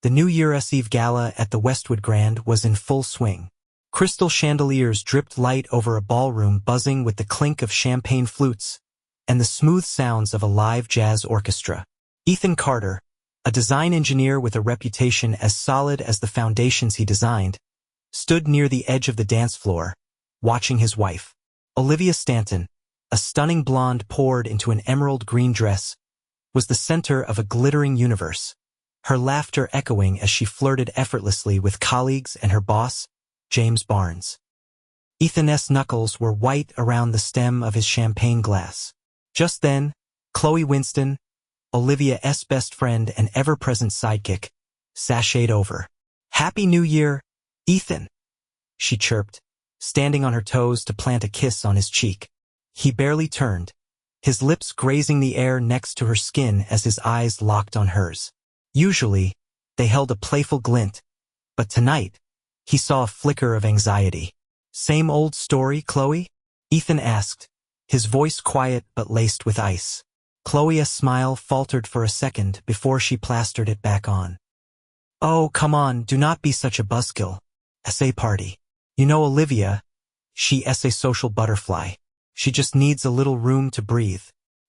The New Year's Eve gala at the Westwood Grand was in full swing. Crystal chandeliers dripped light over a ballroom buzzing with the clink of champagne flutes and the smooth sounds of a live jazz orchestra. Ethan Carter, a design engineer with a reputation as solid as the foundations he designed, stood near the edge of the dance floor, watching his wife. Olivia Stanton, a stunning blonde poured into an emerald green dress, was the center of a glittering universe, her laughter echoing as she flirted effortlessly with colleagues and her boss, James Barnes. Ethan's knuckles were white around the stem of his champagne glass. Just then, Chloe Winston, Olivia's best friend and ever-present sidekick, sashayed over. "Happy New Year, Ethan," she chirped, standing on her toes to plant a kiss on his cheek. He barely turned, his lips grazing the air next to her skin as his eyes locked on hers. Usually, they held a playful glint, but tonight, he saw a flicker of anxiety. "Same old story, Chloe?" Ethan asked, his voice quiet but laced with ice. Chloe's smile faltered for a second before she plastered it back on. "Oh, come on, do not be such a buzzkill. SA party. You know Olivia, she's a social butterfly. She just needs a little room to breathe."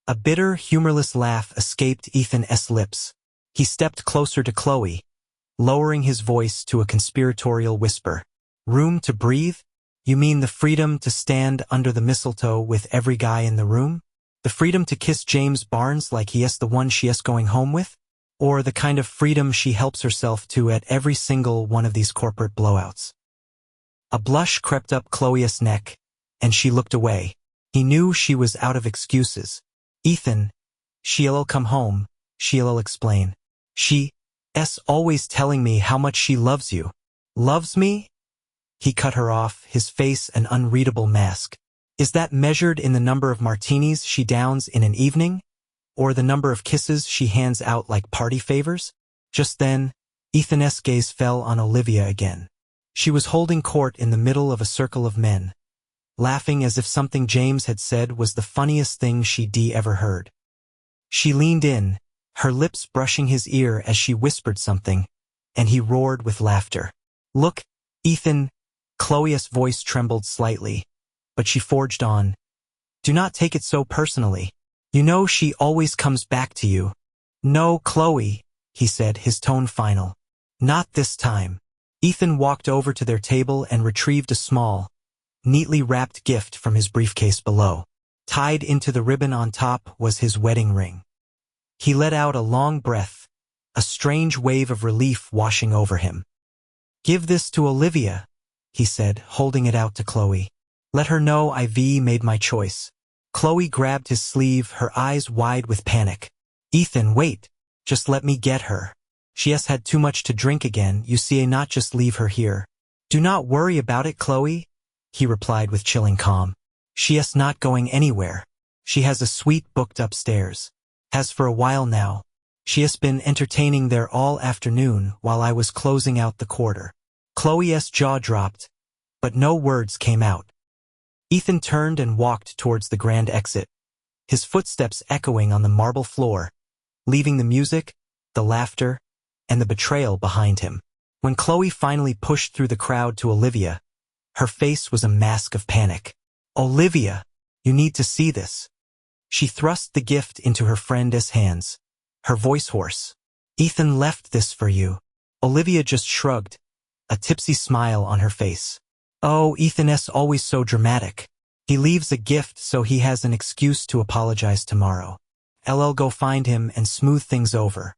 A bitter, humorless laugh escaped Ethan's lips. He stepped closer to Chloe, lowering his voice to a conspiratorial whisper. "Room to breathe? You mean the freedom to stand under the mistletoe with every guy in the room? The freedom to kiss James Barnes like he's the one she's going home with? Or the kind of freedom she helps herself to at every single one of these corporate blowouts?" A blush crept up Chloe's neck, and she looked away. He knew she was out of excuses. "Ethan, she'll come home, she'll explain. She's always telling me how much she loves you." "Loves me?" He cut her off, his face an unreadable mask. "Is that measured in the number of martinis she downs in an evening? Or the number of kisses she hands out like party favors?" Just then, Ethan's gaze fell on Olivia again. She was holding court in the middle of a circle of men, laughing as if something James had said was the funniest thing she'd ever heard. She leaned in, her lips brushing his ear as she whispered something, and he roared with laughter. "Look, Ethan," Chloe's voice trembled slightly, but she forged on. "Do not take it so personally. You know she always comes back to you." "No, Chloe," he said, his tone final. "Not this time." Ethan walked over to their table and retrieved a small, neatly wrapped gift from his briefcase below. Tied into the ribbon on top was his wedding ring. He let out a long breath, a strange wave of relief washing over him. "Give this to Olivia," he said, holding it out to Chloe. "Let her know I've made my choice." Chloe grabbed his sleeve, her eyes wide with panic. "Ethan, wait. Just let me get her. She has had too much to drink again, you see, not just leave her here." "Do not worry about it, Chloe," he replied with chilling calm. "She is not going anywhere. She has a suite booked upstairs. Has for a while now. She has been entertaining there all afternoon while I was closing out the quarter." Chloe's jaw dropped, but no words came out. Ethan turned and walked towards the grand exit, his footsteps echoing on the marble floor, leaving the music, the laughter, and the betrayal behind him. When Chloe finally pushed through the crowd to Olivia, her face was a mask of panic. "Olivia, you need to see this." She thrust the gift into her friend's hands, her voice hoarse. "Ethan left this for you." Olivia just shrugged, a tipsy smile on her face. "Oh, Ethan's always so dramatic. He leaves a gift so he has an excuse to apologize tomorrow. I'll go find him and smooth things over."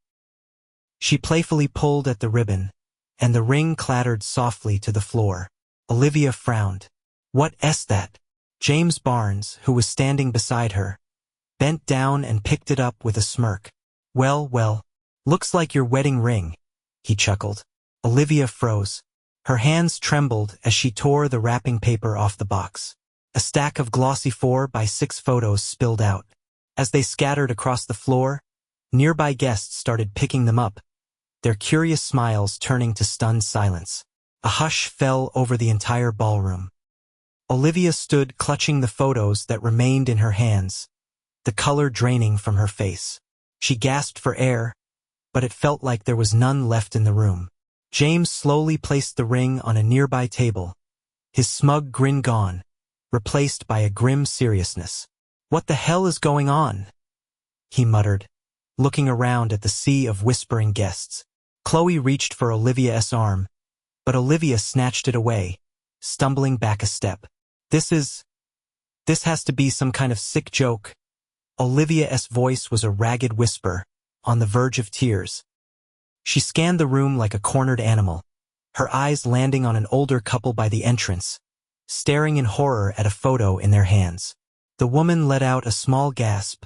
She playfully pulled at the ribbon, and the ring clattered softly to the floor. Olivia frowned. "What's that?" James Barnes, who was standing beside her, bent down and picked it up with a smirk. Well, looks like your wedding ring," he chuckled. Olivia froze. Her hands trembled as she tore the wrapping paper off the box. A stack of glossy 4x6 photos spilled out. As they scattered across the floor, nearby guests started picking them up, their curious smiles turning to stunned silence. A hush fell over the entire ballroom. Olivia stood clutching the photos that remained in her hands, the color draining from her face. She gasped for air, but it felt like there was none left in the room. James slowly placed the ring on a nearby table, his smug grin gone, replaced by a grim seriousness. "What the hell is going on?" he muttered, looking around at the sea of whispering guests. Chloe reached for Olivia's arm, but Olivia snatched it away, stumbling back a step. This has to be some kind of sick joke." Olivia's voice was a ragged whisper, on the verge of tears. She scanned the room like a cornered animal, her eyes landing on an older couple by the entrance, staring in horror at a photo in their hands. The woman let out a small gasp,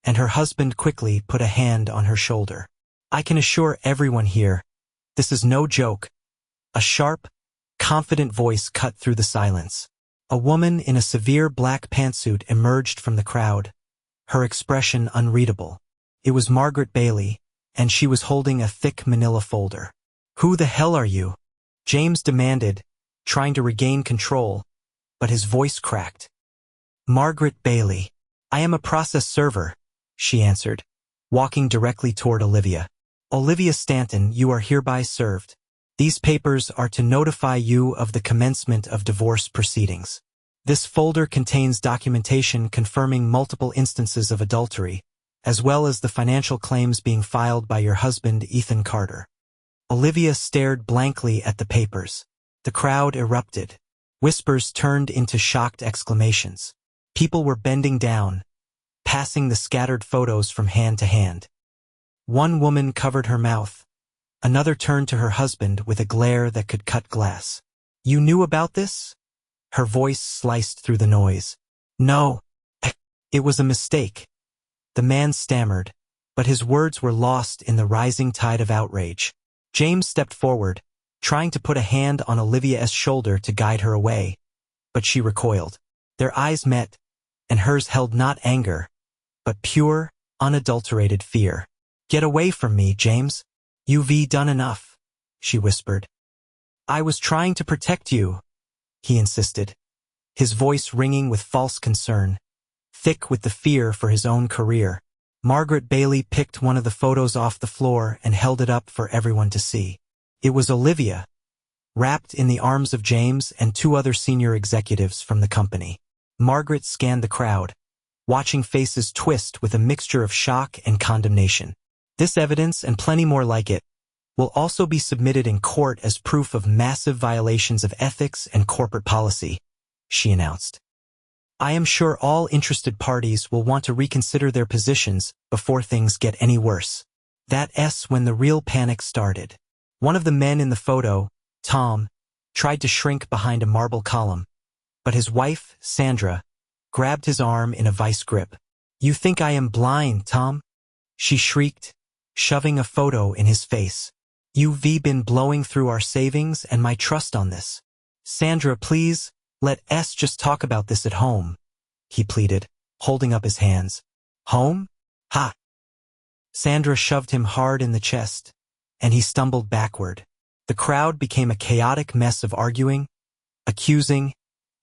and her husband quickly put a hand on her shoulder. "I can assure everyone here, this is no joke." A sharp, confident voice cut through the silence. A woman in a severe black pantsuit emerged from the crowd, her expression unreadable. It was Margaret Bailey, and she was holding a thick manila folder. "Who the hell are you?" James demanded, trying to regain control, but his voice cracked. "Margaret Bailey. I am a process server," she answered, walking directly toward Olivia. "Olivia Stanton, you are hereby served. These papers are to notify you of the commencement of divorce proceedings. This folder contains documentation confirming multiple instances of adultery, as well as the financial claims being filed by your husband, Ethan Carter." Olivia stared blankly at the papers. The crowd erupted. Whispers turned into shocked exclamations. People were bending down, passing the scattered photos from hand to hand. One woman covered her mouth. Another turned to her husband with a glare that could cut glass. "You knew about this?" Her voice sliced through the noise. "No. It was a mistake." The man stammered, but his words were lost in the rising tide of outrage. James stepped forward, trying to put a hand on Olivia's shoulder to guide her away, but she recoiled. Their eyes met, and hers held not anger, but pure, unadulterated fear. "Get away from me, James. You've done enough," she whispered. "I was trying to protect you," he insisted, his voice ringing with false concern, thick with the fear for his own career. Margaret Bailey picked one of the photos off the floor and held it up for everyone to see. It was Olivia, wrapped in the arms of James and two other senior executives from the company. Margaret scanned the crowd, watching faces twist with a mixture of shock and condemnation. "This evidence, and plenty more like it, will also be submitted in court as proof of massive violations of ethics and corporate policy," she announced. "I am sure all interested parties will want to reconsider their positions before things get any worse." That's when the real panic started. One of the men in the photo, Tom, tried to shrink behind a marble column, but his wife, Sandra, grabbed his arm in a vice grip. "You think I am blind, Tom?" she shrieked, shoving a photo in his face. "You've been blowing through our savings and my trust on this. Sandra, please, let us just talk about this at home," he pleaded, holding up his hands. "Home? Ha!" Sandra shoved him hard in the chest, and he stumbled backward. The crowd became a chaotic mess of arguing, accusing,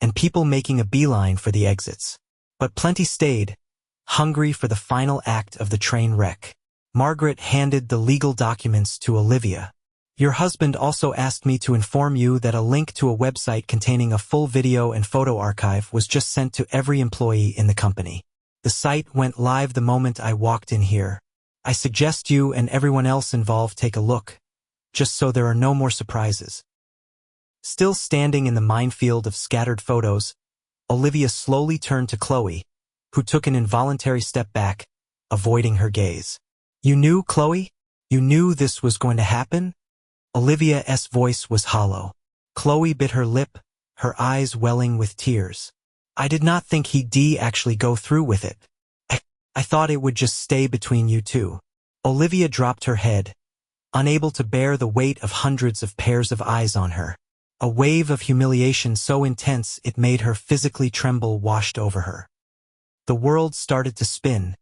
and people making a beeline for the exits. But plenty stayed, hungry for the final act of the train wreck. Margaret handed the legal documents to Olivia. "Your husband also asked me to inform you that a link to a website containing a full video and photo archive was just sent to every employee in the company. The site went live the moment I walked in here. I suggest you and everyone else involved take a look, just so there are no more surprises." Still standing in the minefield of scattered photos, Olivia slowly turned to Chloe, who took an involuntary step back, avoiding her gaze. "You knew, Chloe? You knew this was going to happen?" Olivia's voice was hollow. Chloe bit her lip, her eyes welling with tears. "I did not think he'd actually go through with it. I thought it would just stay between you two." Olivia dropped her head, unable to bear the weight of hundreds of pairs of eyes on her. A wave of humiliation so intense it made her physically tremble washed over her. The world started to spin,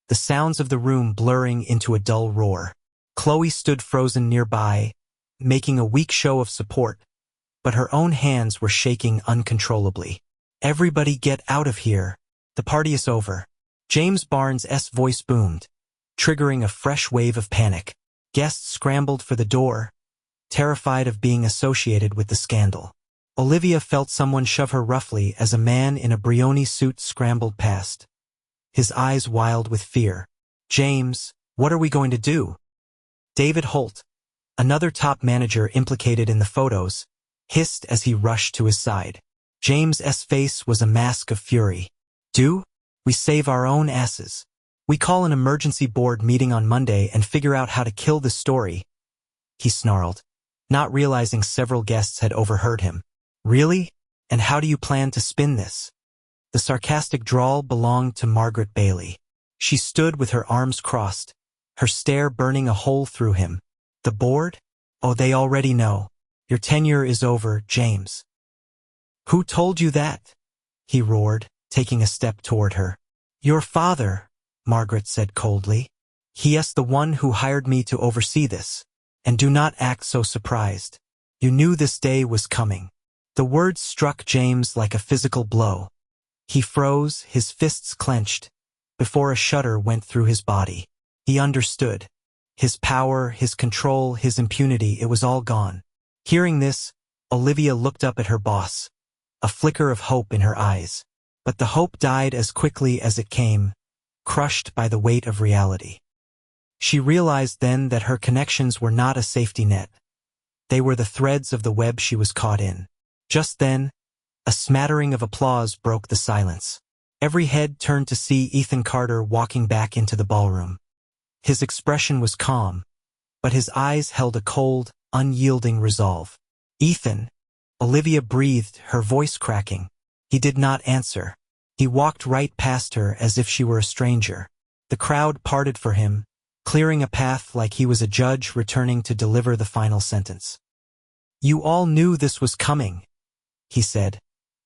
the sounds of the room blurring into a dull roar. Chloe stood frozen nearby, making a weak show of support, but her own hands were shaking uncontrollably. "Everybody get out of here. The party is over." James Barnes' voice boomed, triggering a fresh wave of panic. Guests scrambled for the door, terrified of being associated with the scandal. Olivia felt someone shove her roughly as a man in a Brioni suit scrambled past, his eyes wild with fear. "James, what are we going to do?" David Holt, another top manager implicated in the photos, hissed as he rushed to his side. James's face was a mask of fury. "Do? We save our own asses. We call an emergency board meeting on Monday and figure out how to kill this story," he snarled, not realizing several guests had overheard him. "Really? And how do you plan to spin this?" The sarcastic drawl belonged to Margaret Bailey. She stood with her arms crossed, her stare burning a hole through him. "The board? Oh, they already know. Your tenure is over, James." "Who told you that?" he roared, taking a step toward her. "Your father," Margaret said coldly. "He is the one who hired me to oversee this. And do not act so surprised. You knew this day was coming." The words struck James like a physical blow. He froze, his fists clenched, before a shudder went through his body. He understood. His power, his control, his impunity, it was all gone. Hearing this, Olivia looked up at her boss, a flicker of hope in her eyes. But the hope died as quickly as it came, crushed by the weight of reality. She realized then that her connections were not a safety net. They were the threads of the web she was caught in. Just then, a smattering of applause broke the silence. Every head turned to see Ethan Carter walking back into the ballroom. His expression was calm, but his eyes held a cold, unyielding resolve. "Ethan," Olivia breathed, her voice cracking. He did not answer. He walked right past her as if she were a stranger. The crowd parted for him, clearing a path like he was a judge returning to deliver the final sentence. "You all knew this was coming," he said,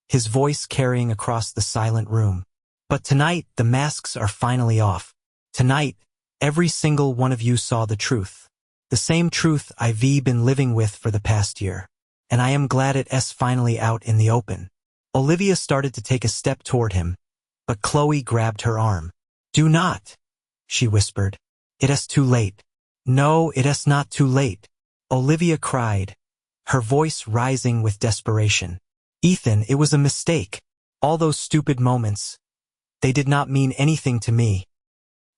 his voice carrying across the silent room. "But tonight, the masks are finally off. Tonight, every single one of you saw the truth. The same truth I've been living with for the past year. And I am glad it's finally out in the open." Olivia started to take a step toward him, but Chloe grabbed her arm. "Do not," she whispered. "It is too late." "No, it is not too late," Olivia cried, her voice rising with desperation. "Ethan, it was a mistake. All those stupid moments, they did not mean anything to me.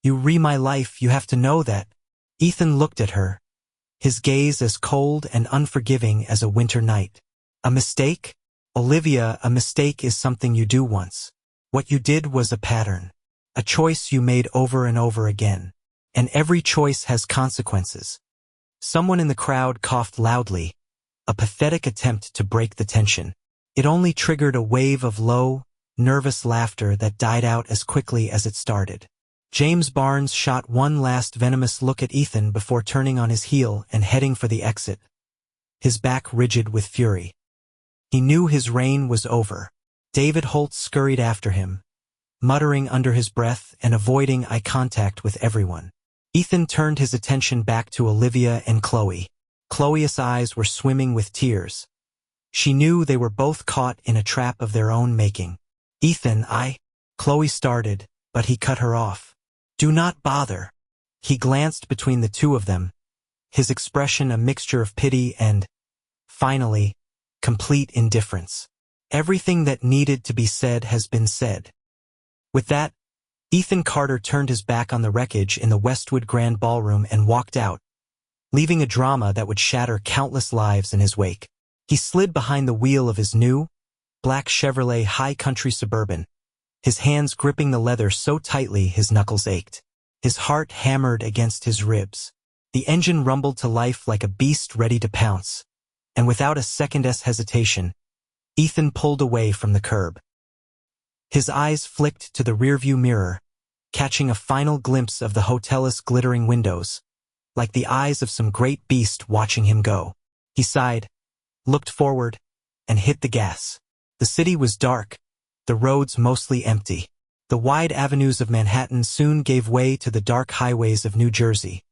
You my life, you have to know that." Ethan looked at her, his gaze as cold and unforgiving as a winter night. "A mistake? Olivia, a mistake is something you do once. What you did was a pattern, a choice you made over and over again. And every choice has consequences." Someone in the crowd coughed loudly, a pathetic attempt to break the tension. It only triggered a wave of low, nervous laughter that died out as quickly as it started. James Barnes shot one last venomous look at Ethan before turning on his heel and heading for the exit, his back rigid with fury. He knew his reign was over. David Holt scurried after him, muttering under his breath and avoiding eye contact with everyone. Ethan turned his attention back to Olivia and Chloe. Chloe's eyes were swimming with tears. She knew they were both caught in a trap of their own making. "Ethan, Chloe started, but he cut her off. "Do not bother." He glanced between the two of them, his expression a mixture of pity and, finally, complete indifference. "Everything that needed to be said has been said." With that, Ethan Carter turned his back on the wreckage in the Westwood Grand Ballroom and walked out, leaving a drama that would shatter countless lives in his wake. He slid behind the wheel of his new, black Chevrolet High Country Suburban, his hands gripping the leather so tightly his knuckles ached. His heart hammered against his ribs. The engine rumbled to life like a beast ready to pounce, and without a second's hesitation, Ethan pulled away from the curb. His eyes flicked to the rearview mirror, catching a final glimpse of the hotel's glittering windows, like the eyes of some great beast watching him go. He sighed, looked forward, and hit the gas. The city was dark, the roads mostly empty. The wide avenues of Manhattan soon gave way to the dark highways of New Jersey,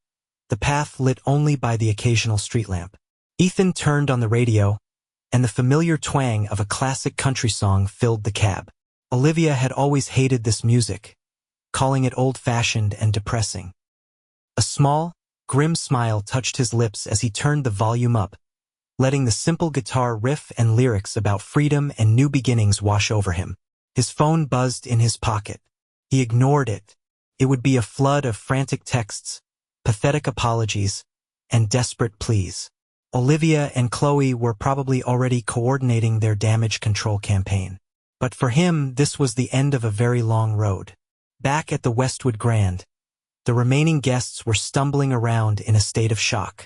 the path lit only by the occasional street lamp. Ethan turned on the radio, and the familiar twang of a classic country song filled the cab. Olivia had always hated this music, calling it old-fashioned and depressing. A small, Grim smile touched his lips as he turned the volume up, letting the simple guitar riff and lyrics about freedom and new beginnings wash over him. His phone buzzed in his pocket. He ignored it. It would be a flood of frantic texts, pathetic apologies, and desperate pleas. Olivia and Chloe were probably already coordinating their damage control campaign. But for him, this was the end of a very long road. Back at the Westwood Grand, the remaining guests were stumbling around in a state of shock.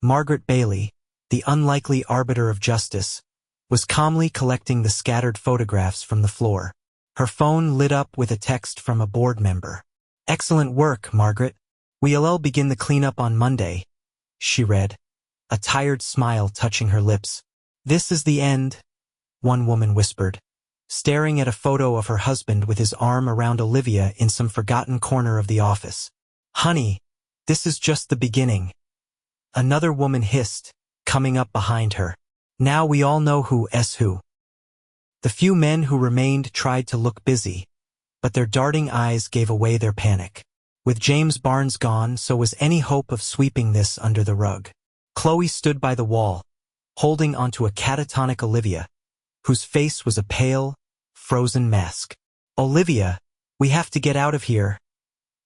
Margaret Bailey, the unlikely arbiter of justice, was calmly collecting the scattered photographs from the floor. Her phone lit up with a text from a board member. "Excellent work, Margaret. We'll begin the cleanup on Monday," she read, a tired smile touching her lips. "This is the end," one woman whispered, staring at a photo of her husband with his arm around Olivia in some forgotten corner of the office. "Honey, this is just the beginning," another woman hissed, coming up behind her. "Now we all know who's who." The few men who remained tried to look busy, but their darting eyes gave away their panic. With James Barnes gone, so was any hope of sweeping this under the rug. Chloe stood by the wall, holding onto a catatonic Olivia, whose face was a pale, frozen mask. "Olivia, we have to get out of here,"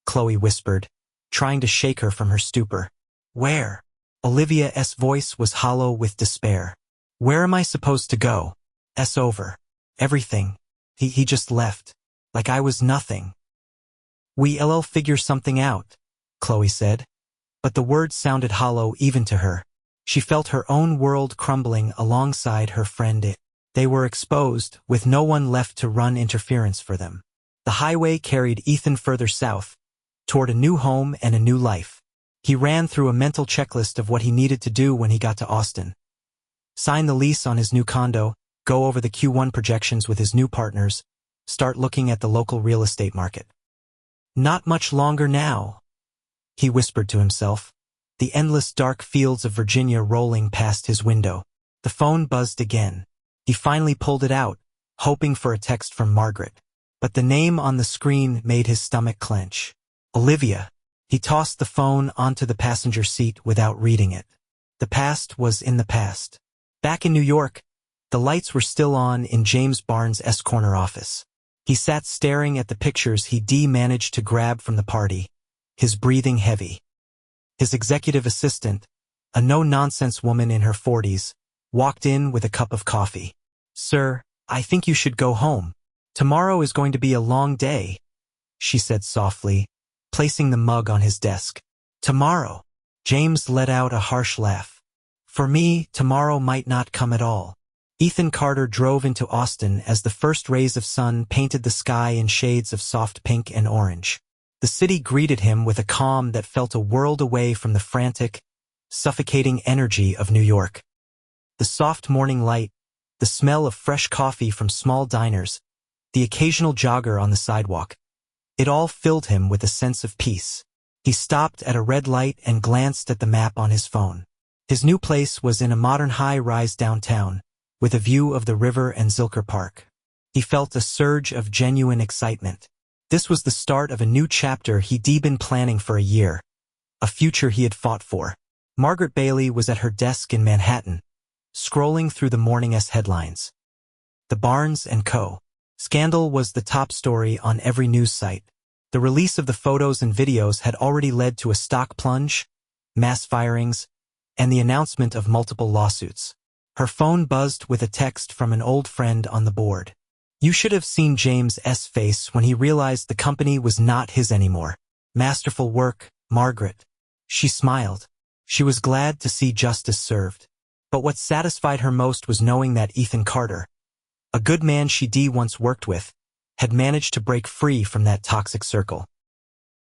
Chloe whispered, trying to shake her from her stupor. "Where?" Olivia's voice was hollow with despair. "Where am I supposed to go? It's over. Everything. He just left. Like I was nothing." "We'll figure something out," Chloe said. But the words sounded hollow even to her. She felt her own world crumbling alongside her friend. They were exposed, with no one left to run interference for them. The highway carried Ethan further south, toward a new home and a new life. He ran through a mental checklist of what he needed to do when he got to Austin. Sign the lease on his new condo, go over the Q1 projections with his new partners, start looking at the local real estate market. "Not much longer now," he whispered to himself, the endless dark fields of Virginia rolling past his window. The phone buzzed again. He finally pulled it out, hoping for a text from Margaret. But the name on the screen made his stomach clench. "Olivia." He tossed the phone onto the passenger seat without reading it. The past was in the past. Back in New York, the lights were still on in James Barnes' corner office. He sat staring at the pictures he managed to grab from the party, his breathing heavy. His executive assistant, a no-nonsense woman in her 40s, walked in with a cup of coffee. "Sir, I think you should go home. Tomorrow is going to be a long day," she said softly, placing the mug on his desk. "Tomorrow?" James let out a harsh laugh. "For me, tomorrow might not come at all." Ethan Carter drove into Austin as the first rays of sun painted the sky in shades of soft pink and orange. The city greeted him with a calm that felt a world away from the frantic, suffocating energy of New York. The soft morning light, the smell of fresh coffee from small diners, the occasional jogger on the sidewalk, it all filled him with a sense of peace. He stopped at a red light and glanced at the map on his phone. His new place was in a modern high-rise downtown, with a view of the river and Zilker Park. He felt a surge of genuine excitement. This was the start of a new chapter he'd been planning for a year, a future he had fought for. Margaret Bailey was at her desk in Manhattan, scrolling through the morning's headlines. The Barnes & Co. scandal was the top story on every news site. The release of the photos and videos had already led to a stock plunge, mass firings, and the announcement of multiple lawsuits. Her phone buzzed with a text from an old friend on the board. You should have seen James's face when he realized the company was not his anymore. "Masterful work, Margaret." She smiled. She was glad to see justice served. But what satisfied her most was knowing that Ethan Carter, a good man she'd once worked with, had managed to break free from that toxic circle.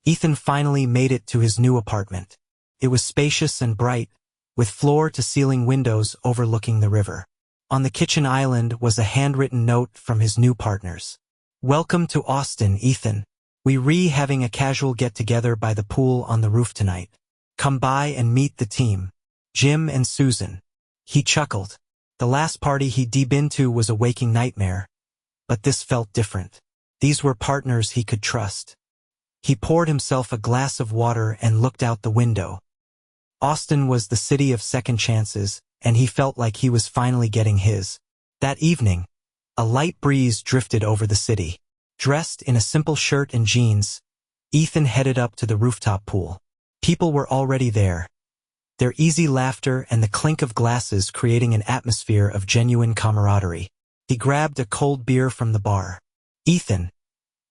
Ethan finally made it to his new apartment. It was spacious and bright, with floor-to-ceiling windows overlooking the river. On the kitchen island was a handwritten note from his new partners. "Welcome to Austin, Ethan. We're having a casual get-together by the pool on the roof tonight. Come by and meet the team, Jim and Susan." He chuckled. The last party he'd been to was a waking nightmare, but this felt different. These were partners he could trust. He poured himself a glass of water and looked out the window. Austin was the city of second chances, and he felt like he was finally getting his. That evening, a light breeze drifted over the city. Dressed in a simple shirt and jeans, Ethan headed up to the rooftop pool. People were already there, their easy laughter and the clink of glasses creating an atmosphere of genuine camaraderie. He grabbed a cold beer from the bar. "Ethan,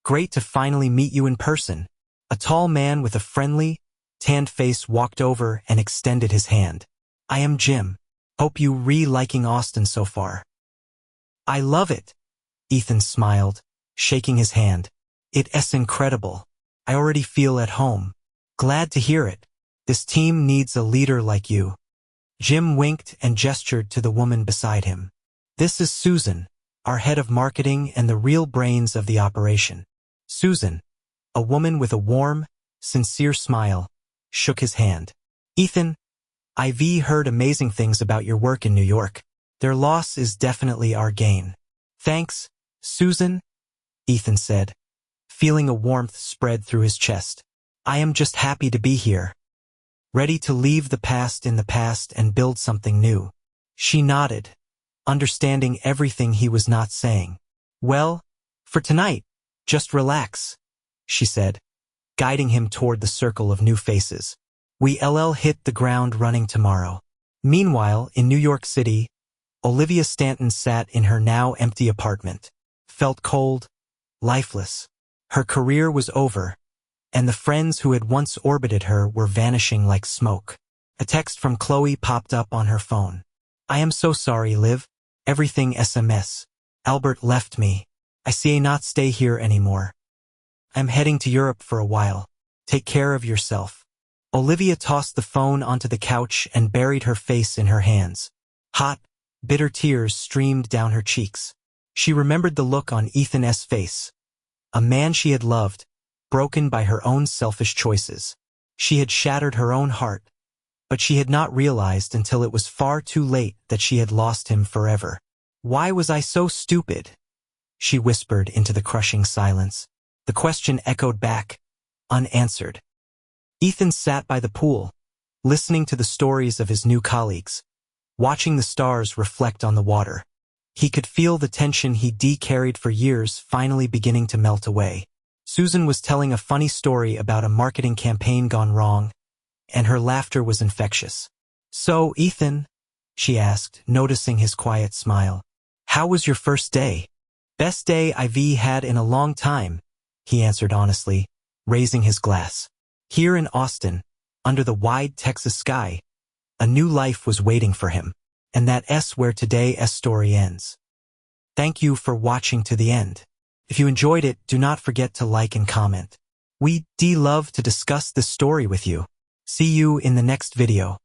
great to finally meet you in person." A tall man with a friendly, tanned face walked over and extended his hand. "I am Jim. Hope you liking Austin so far." "I love it," Ethan smiled, shaking his hand. "It's incredible. I already feel at home." "Glad to hear it. This team needs a leader like you." Jim winked and gestured to the woman beside him. "This is Susan, our head of marketing and the real brains of the operation." Susan, a woman with a warm, sincere smile, shook his hand. "Ethan, I've heard amazing things about your work in New York. Their loss is definitely our gain." "Thanks, Susan," Ethan said, feeling a warmth spread through his chest. "I am just happy to be here. Ready to leave the past in the past and build something new." She nodded, understanding everything he was not saying. "Well, for tonight, just relax," she said, guiding him toward the circle of new faces. "We'll hit the ground running tomorrow." Meanwhile, in New York City, Olivia Stanton sat in her now empty apartment, felt cold, lifeless. Her career was over, and the friends who had once orbited her were vanishing like smoke. A text from Chloe popped up on her phone. "I am so sorry, Liv. Everything SMS. Albert left me. I see not stay here anymore. I'm heading to Europe for a while. Take care of yourself." Olivia tossed the phone onto the couch and buried her face in her hands. Hot, bitter tears streamed down her cheeks. She remembered the look on Ethan's face. A man she had loved, broken by her own selfish choices. She had shattered her own heart, but she had not realized until it was far too late that she had lost him forever. "Why was I so stupid?" she whispered into the crushing silence. The question echoed back, unanswered. Ethan sat by the pool, listening to the stories of his new colleagues, watching the stars reflect on the water. He could feel the tension he'd carried for years finally beginning to melt away. Susan was telling a funny story about a marketing campaign gone wrong, and her laughter was infectious. "So, Ethan," she asked, noticing his quiet smile, "how was your first day?" "Best day I've had in a long time," he answered honestly, raising his glass. Here in Austin, under the wide Texas sky, a new life was waiting for him, and that's where today's story ends. Thank you for watching to the end. If you enjoyed it, do not forget to like and comment. We'd love to discuss this story with you. See you in the next video.